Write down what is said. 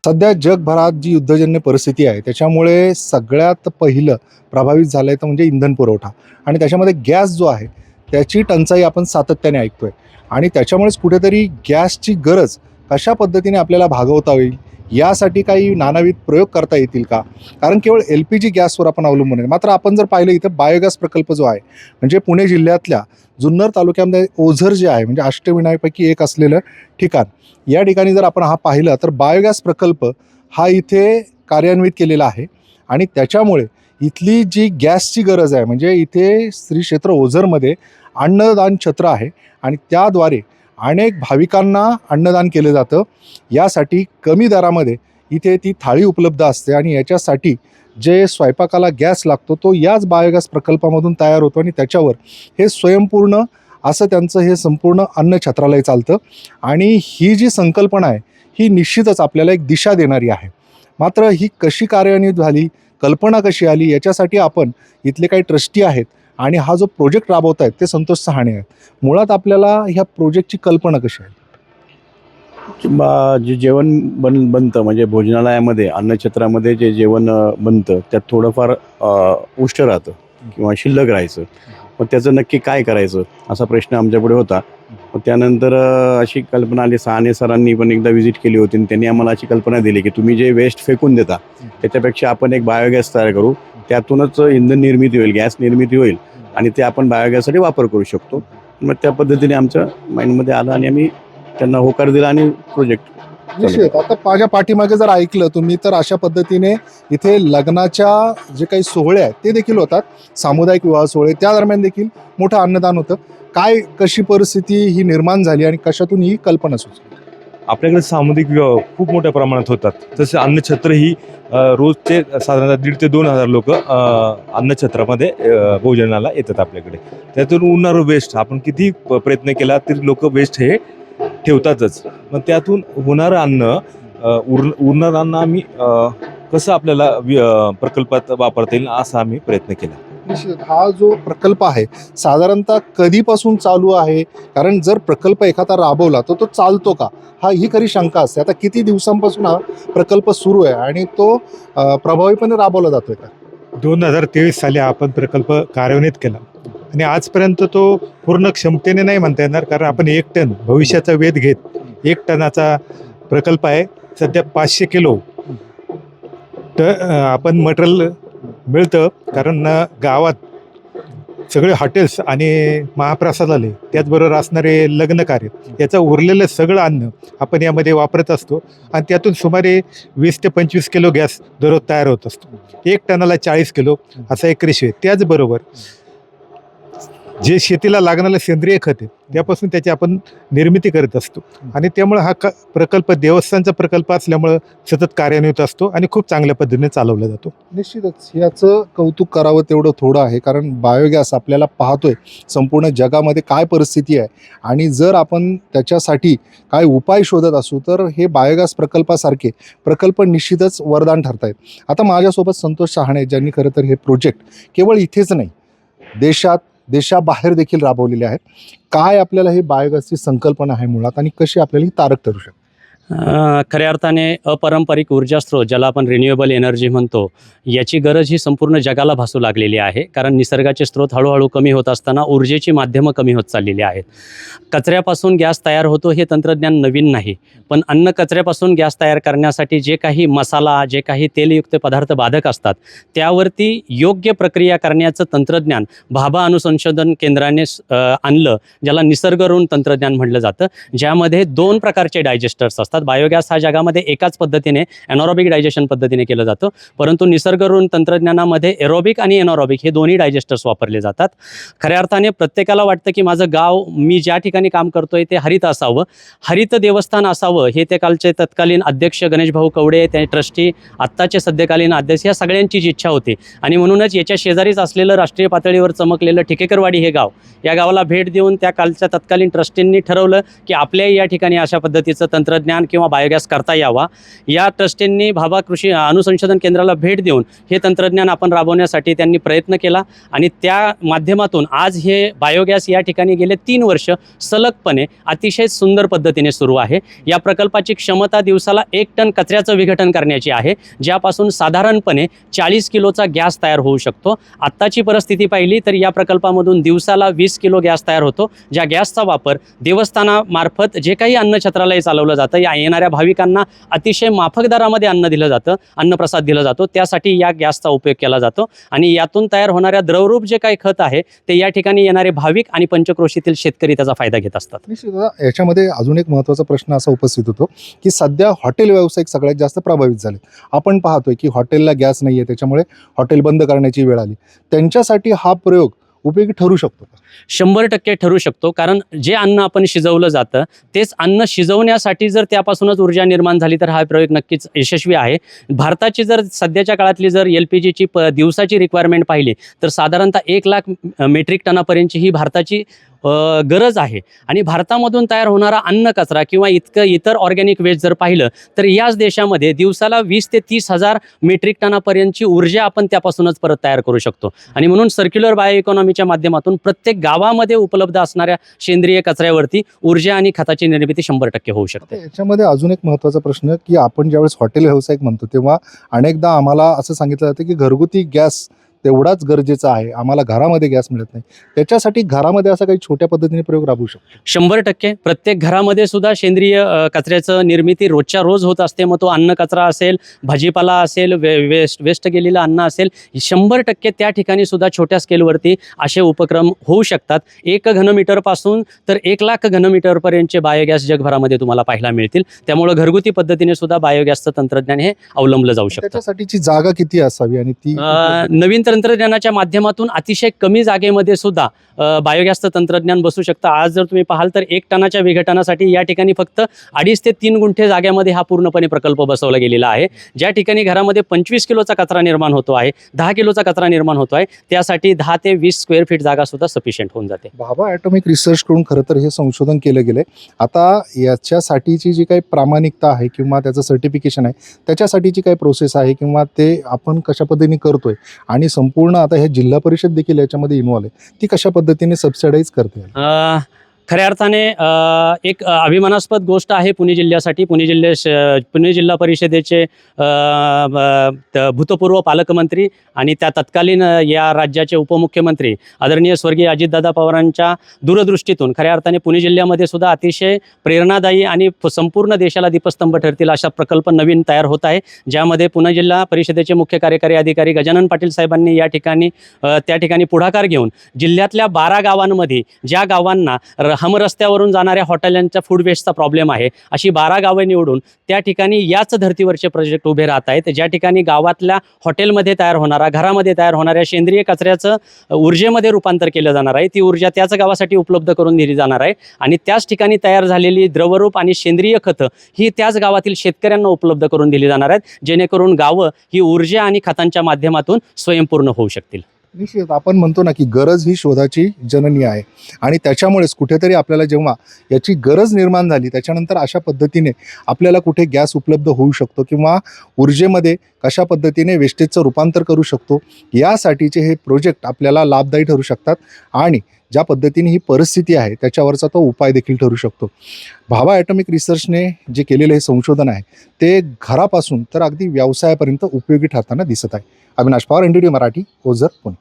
सध्या जगभरात जी युद्धजन्य परिस्थिती आहे त्याच्यामुळे सगळ्यात पहिलं प्रभावित झालं आहे तर म्हणजे इंधन पुरवठा आणि त्याच्यामध्ये गॅस जो आहे त्याची टंचाई आपण सातत्याने ऐकतोय आणि त्याच्यामुळेच कुठेतरी गॅसची गरज कशा पद्धतीने आपल्याला भागवता होईल यासाठी काही नानाविध प्रयोग करता येतील का? कारण केवळ LPG गॅसवर आपण अवलंबून आहे. मात्र आपण जर पाहिलं इथं बायोगॅस प्रकल्प जो आहे म्हणजे पुणे जिल्ह्यातल्या जुन्नर तालुक्यामध्ये ओझर जे आहे म्हणजे अष्टविनायकपैकी एक असलेलं ठिकाण, या ठिकाणी जर आपण हा पाहिला तर बायोगॅस प्रकल्प हा इथे कार्यान्वित केलेला आहे आणि त्याच्यामुळे इथली जी गॅसची गरज आहे म्हणजे इथे श्री क्षेत्र ओझरमध्ये अन्नदान छत्र आहे आणि त्याद्वारे अनेक भाविकांना अन्नदान केलं जातं. यासाठी कमी दरामध्ये इथे ती थाळी उपलब्ध असते आणि याच्यासाठी जे स्वयंपाकाला गॅस लागतो तो याच बायोगॅस प्रकल्पामधून तयार होतो आणि त्याच्यावर हे स्वयंपूर्ण असं त्यांचं हे संपूर्ण अन्न छत्रालय चालतं आणि ही जी संकल्पना आहे ही निश्चितच आपल्याला एक दिशा देणारी आहे. मात्र ही कशी कार्यान्वित झाली, कल्पना कशी आली, याच्यासाठी आपण इथले काही ट्रस्टी आहेत आणि हा जो प्रोजेक्ट राबवत आहेत ते संतोष सहाणे आहेत. मुळात आपल्याला ह्या प्रोजेक्टची कल्पना कशी आहे? जे जेवण बनतं म्हणजे भोजनालयामध्ये अन्नछत्रामध्ये जे जेवण बनतं त्यात थोडंफार उष्ट राहतं किंवा शिल्लक राहायचं. मग त्याचं नक्की काय करायचं असा प्रश्न आमच्यापुढे होता. मग त्यानंतर अशी कल्पना आली. सहाने सरांनी पण एकदा व्हिजिट केली होती आणि त्यांनी आम्हाला अशी कल्पना दिली की तुम्ही जे वेस्ट फेकून देता त्याच्यापेक्षा आपण एक बायोगॅस तयार करू, त्यातूनच इंधन निर्मिती होईल, गॅस निर्मिती होईल आणि ते आपण बायोगॅससाठी वापर करू शकतो. मग त्या पद्धतीने आमच्या माइंडमध्ये आलं आणि आम्ही त्यांना होकार दिला आणि प्रोजेक्ट निश्चित. आता माझ्या पाठीमागे जर ऐकलं तुम्ही तर अशा पद्धतीने इथे लग्नाच्या जे काही सोहळे आहेत ते देखील होतात, सामुदायिक विवाह सोहळे, त्या दरम्यान देखील मोठं अन्नदान होतं. काय कशी परिस्थिती ही निर्माण झाली आणि कशातून ही कल्पना सुचली? आपल्याकडे सामुदायिक विवाह खूप मोठ्या प्रमाणात होतात. तसे अन्नछत्र ही रोजचे साधारणतः 1,500 ते 2,000 लोक अन्नछत्रामध्ये भोजनाला येतात आपल्याकडे. त्यातून उरणारं वेस्ट आपण किती प्रयत्न केला तरी लोक वेस्ट हे ठेवतातच. मग त्यातून होणारं अन्न उरणारं अन्न आम्ही कसं आपल्याला प्रकल्पात वापरता येईल असा आम्ही प्रयत्न केला. निश्चित. हा जो प्रकल्प आहे साधारणतः कधीपासून चालू आहे? कारण जर प्रकल्प एखादा राबवला तर तो चालतो का, ही खरी शंका असते. आता किती दिवसांपासून हा प्रकल्प सुरू आहे आणि तो प्रभावीपणे राबवला जातोय का? 2023 साली आपण प्रकल्प कार्यान्वित केला आणि आजपर्यंत तो पूर्ण क्षमतेने नाही म्हणता येणार, कारण आपण 1 टन भविष्याचा वेध घेत 1 टनाचा प्रकल्प आहे. सध्या 500 किलो आपण मटेरियल मिळतं, कारण गावात सगळे हॉटेल्स आणि महाप्रसाद आले, त्याचबरोबर असणारे लग्न कार्य, याचं उरलेलं सगळं अन्न आपण यामध्ये वापरत असतो आणि त्यातून सुमारे 20 ते 25 किलो गॅस दररोज तयार होत असतो. 1 टनाला 40 किलो असा एक रेशो आहे. त्याचबरोबर जे शेतीला लागणारं सेंद्रिय खत आहे त्यापासून त्याची आपण निर्मिती करत असतो आणि त्यामुळे हा प्रकल्प देवस्थानचा प्रकल्प असल्यामुळं सतत कार्यान्वित असतो आणि खूप चांगल्या पद्धतीने चालवला जातो. निश्चितच याचं कौतुक करावं तेवढं थोडं आहे, कारण बायोगॅस आपल्याला पाहतोय संपूर्ण जगामध्ये काय परिस्थिती आहे आणि जर आपण त्याच्यासाठी काय उपाय शोधत असू तर हे बायोगॅस प्रकल्पासारखे प्रकल्प निश्चितच वरदान ठरत आहेत. आता माझ्यासोबत संतोष सहाणे ज्यांनी खरं तर हे प्रोजेक्ट केवळ इथेच नाही देशाबाहेर देखील राबवलेले आहेत. काय आपल्याला ही बायोगॅसची संकल्पना आहे मुळात आणि कशी आपल्याला ही तारक ठरू शकते? खऱ्या अर्थाने अपारंपरिक ऊर्जा स्रोत ज्याला आपण रिन्युएबल एनर्जी म्हणतो, याची गरज ही संपूर्ण जगाला भासू लागलेली आहे. कारण निसर्गाचे स्रोत हळूहळू कमी होत असताना ऊर्जेची माध्यमं कमी होत चाललेली आहेत. कचऱ्यापासून गॅस तयार होतो हे तंत्रज्ञान नवीन नाही, पण अन्न कचऱ्यापासून गॅस तयार करण्यासाठी जे काही मसाला, जे काही तेलयुक्त पदार्थ बाधक असतात त्यावरती योग्य प्रक्रिया करण्याचं तंत्रज्ञान भाभा अनुसंशोधन केंद्राने आणलं, ज्याला निसर्गऋण तंत्रज्ञान म्हटलं जातं, ज्यामध्ये 2 प्रकारचे डायजेस्टर्स असतात. बायोगॅस हा जगामध्ये एकाच पद्धतीने एनॉरोबिक डायजेशन पद्धतीने केलं जातं, परंतु निसर्गऋण तंत्रज्ञानामध्ये एरोबिक आणि एनॉरोबिक हे दोन्ही डायजेस्टर्स वापरले जातात. खऱ्या अर्थाने प्रत्येकाला वाटतं की माझं गाव, मी ज्या ठिकाणी काम करतोय ते हरित असावं, हरित देवस्थान असावं, हे ते कालचे तत्कालीन अध्यक्ष गणेशभाऊ कवडे, ते ट्रस्टी, आत्ताचे सद्यकालीन अध्यक्ष, या सगळ्यांचीच इच्छा होती आणि म्हणूनच याच्या शेजारीच असलेलं राष्ट्रीय पातळीवर चमकलेलं ठिकेकरवाडी हे गाव, या गावाला भेट देऊन त्या कालच्या तत्कालीन ट्रस्टींनी ठरवलं की आपल्याही या ठिकाणी अशा पद्धतीचं तंत्रज्ञान निर्माण किंवा बायोगॅस करता यावा, या ट्रस्टींनी भाभा कृषी अनुसंशोधन केंद्राला भेट देऊन हे तंत्रज्ञान आपण राबवण्यासाठी त्यांनी प्रयत्न केला आणि त्या माध्यमातून आज हे बायोगॅस या ठिकाणी गेले 3 वर्ष सलगपणे अतिशय सुंदर पद्धतीने सुरू आहे. या प्रकल्पाची क्षमता दिवसाला 1 टन कचऱ्याचं विघटन करण्याची आहे, ज्यापासून साधारणपणे 40 किलोचा गॅस तयार होऊ शकतो. आत्ताची परिस्थिती पाहिली तर या प्रकल्पामधून दिवसाला 20 किलो गॅस तयार होतो, ज्या गॅसचा वापर देवस्थानामार्फत जे काही अन्नछत्रालय चालवलं जातं, या येणाऱ्या भाविकांना अतिशय माफक दरामध्ये अन्न दिलं जातं, अन्नप्रसाद दिला जातो, त्यासाठी या गॅसचा उपयोग केला जातो. आणि यातून तयार होणाऱ्या द्रवरूप जे काही खत आहे ते या ठिकाणी येणारे भाविक आणि पंचक्रोशीतील शेतकरी त्याचा फायदा घेत असतात. निश्चिततः याच्यामध्ये अजून एक महत्त्वाचा प्रश्न असा उपस्थित होतो की सध्या हॉटेल व्यावसायिक सगळ्यात जास्त प्रभावित झाले. आपण पाहतोय की हॉटेलला गॅस नाही आहे, त्याच्यामुळे हॉटेल बंद करण्याची वेळ आली. त्यांच्यासाठी हा प्रयोग उपयोगी ठरू शकतो का? 100% ठरू शकतो, कारण जे अन्न आपण शिजवलं जातं तेच अन्न शिजवण्यासाठी जर त्यापासूनच ऊर्जा निर्माण झाली तर हा प्रयोग नक्कीच यशस्वी आहे. भारताची जर सध्याच्या काळातली जर LPGची दिवसाची रिक्वायरमेंट पाहिली तर साधारणतः 1 लाख मेट्रिक टनापर्यंतची ही भारताची गरज आहे. आणि भारतामधून तयार होणारा अन्न कचरा किंवा इतर ऑर्गॅनिक वेस्ट जर पाहिलं तर याच देशामध्ये दिवसाला 20 ते 30 हजार मेट्रिक टनापर्यंतची ऊर्जा आपण त्यापासूनच परत तयार करू शकतो. आणि म्हणून सर्क्युलर बायो इकॉनॉमीच्या माध्यमातून प्रत्येक गावामध्ये उपलब्ध असणाऱ्या सेंद्रिय कचऱ्यावरती ऊर्जा आणि खताची निर्मिती 100% होऊ शकते. याच्यामध्ये अजून एक महत्त्वाचा प्रश्न की आपण ज्यावेळेस हॉटेल व्यावसायिक म्हणतो तेव्हा अनेकदा आम्हाला असं सांगितलं जातं की घरगुती गॅस तेवढाच गरजेचा आहे, आम्हाला घरामध्ये गॅस मिळत नाही. त्याच्यासाठी घरामध्ये असा काही छोट्या पद्धतीने प्रयोग राबवू शकतो? 100% प्रत्येक घरामध्ये सुद्धा सेंद्रिय कचऱ्याचं निर्मिती रोजच्या रोज होत असते. मग तो अन्न कचरा असेल, भाजीपाला असेल, वेस्ट गेलेलं अन्न असेल, 100% त्या ठिकाणी सुद्धा छोट्या स्केलवरती असे उपक्रम होऊ शकतात. 1 घनमीटरपासून तर 1 लाख घनमीटरपर्यंतचे बायोगॅस जगभरामध्ये तुम्हाला पाहायला मिळतील. त्यामुळे घरगुती पद्धतीने सुद्धा बायोगॅसचं तंत्रज्ञान हे अवलंबलं जाऊ शकतं. त्याच्यासाठीची जागा किती असावी आणि ती नवीन तंत्रज्ञानाच्या माध्यमातून अतिशय कमी जागेमध्ये सुद्धा बायोगॅसचं तंत्रज्ञान बसू शकतं. आज जर तुम्ही पाहाल तर 1 टनाच्या विघटनासाठी या ठिकाणी फक्त 2.5 ते 3 गुंठे जागेमध्ये हा पूर्णपणे प्रकल्प बसवला गेलेला आहे. ज्या ठिकाणी घरामध्ये 25 किलोचा कचरा निर्माण होतो आहे, 10 किलोचा कचरा निर्माण होतो आहे, त्यासाठी 10 ते 20 स्क्वेअर फीट जागा सुद्धा सफिशियंट होऊन जाते. भाभा ॲटॉमिक रिसर्च कडून खरं तर हे संशोधन केलं गेलंय. आता याच्यासाठीची जी काही प्रामाणिकता आहे किंवा त्याचं सर्टिफिकेशन आहे, त्याच्यासाठीची काही प्रोसेस आहे किंवा ते आपण कशा पद्धतीने करतोय आणि संपूर्ण आता हे जिल्हा परिषद देखील याच्यामध्ये इन्व्हॉल्व आहे, ती कशा पद्धतीने सबसिडाईज करते? खऱ्या अर्थाने एक अभिमानास्पद गोष्ट आहे पुणे जिल्ह्यासाठी. पुणे जिल्हा परिषदेचे भूतपूर्व पालकमंत्री आणि त्या तत्कालीन या राज्याचे उपमुख्यमंत्री आदरणीय स्वर्गीय अजितदादा पवारांच्या दूरदृष्टीतून खऱ्या अर्थाने पुणे जिल्ह्यामध्ये सुद्धा अतिशय प्रेरणादायी आणि संपूर्ण देशाला दीपस्तंभ ठरतील अशा प्रकल्प नवीन तयार होत आहे, ज्यामध्ये पुणे जिल्हा परिषदेचे मुख्य कार्यकारी अधिकारी गजानन पाटील साहेबांनी त्या ठिकाणी पुढाकार घेऊन जिल्ह्यातल्या 12 गावांमध्ये ज्या गावांना हमरस्त्यावरून जाणाऱ्या हॉटेलांच्या फूड वेस्टचा प्रॉब्लेम आहे, अशी 12 गावं निवडून त्या ठिकाणी याच धर्तीवरचे प्रोजेक्ट उभे राहत आहेत, ज्या ठिकाणी गावातल्या हॉटेलमध्ये तयार होणारा, घरामध्ये तयार होणाऱ्या सेंद्रिय कचऱ्याचं ऊर्जेमध्ये रूपांतर केलं जाणार आहे. ती ऊर्जा त्याच गावासाठी उपलब्ध करून दिली जाणार आहे आणि त्याच ठिकाणी तयार झालेली द्रवरूप आणि सेंद्रिय खतं ही त्याच गावातील शेतकऱ्यांना उपलब्ध करून दिली जाणार आहेत, जेणेकरून गावं ही ऊर्जा आणि खतांच्या माध्यमातून स्वयंपूर्ण होऊ शकतील. निश्चित आपण म्हणतो ना की गरज ही शोधाची जननी आहे आणि त्याच्यामुळेच कुठेतरी आपल्याला जेव्हा याची गरज निर्माण झाली त्याच्यानंतर अशा पद्धतीने आपल्याला कुठे गॅस उपलब्ध होऊ शकतो किंवा ऊर्जेमध्ये कशा पद्धतीने वेस्टेजचं रूपांतर करू शकतो, यासाठीचे हे प्रोजेक्ट आपल्याला लाभदायी ठरू शकतात आणि ज्या पद्धतीने ही परिस्थिती आहे त्याच्यावरचा तो उपाय देखील ठरू शकतो. भाभा ॲटॉमिक रिसर्चने जे केलेलं हे संशोधन आहे ते घरापासून तर अगदी व्यवसायापर्यंत उपयोगी ठरताना दिसत आहे. अविनाश पवार, NDTV मराठी, ओझर, पुणे.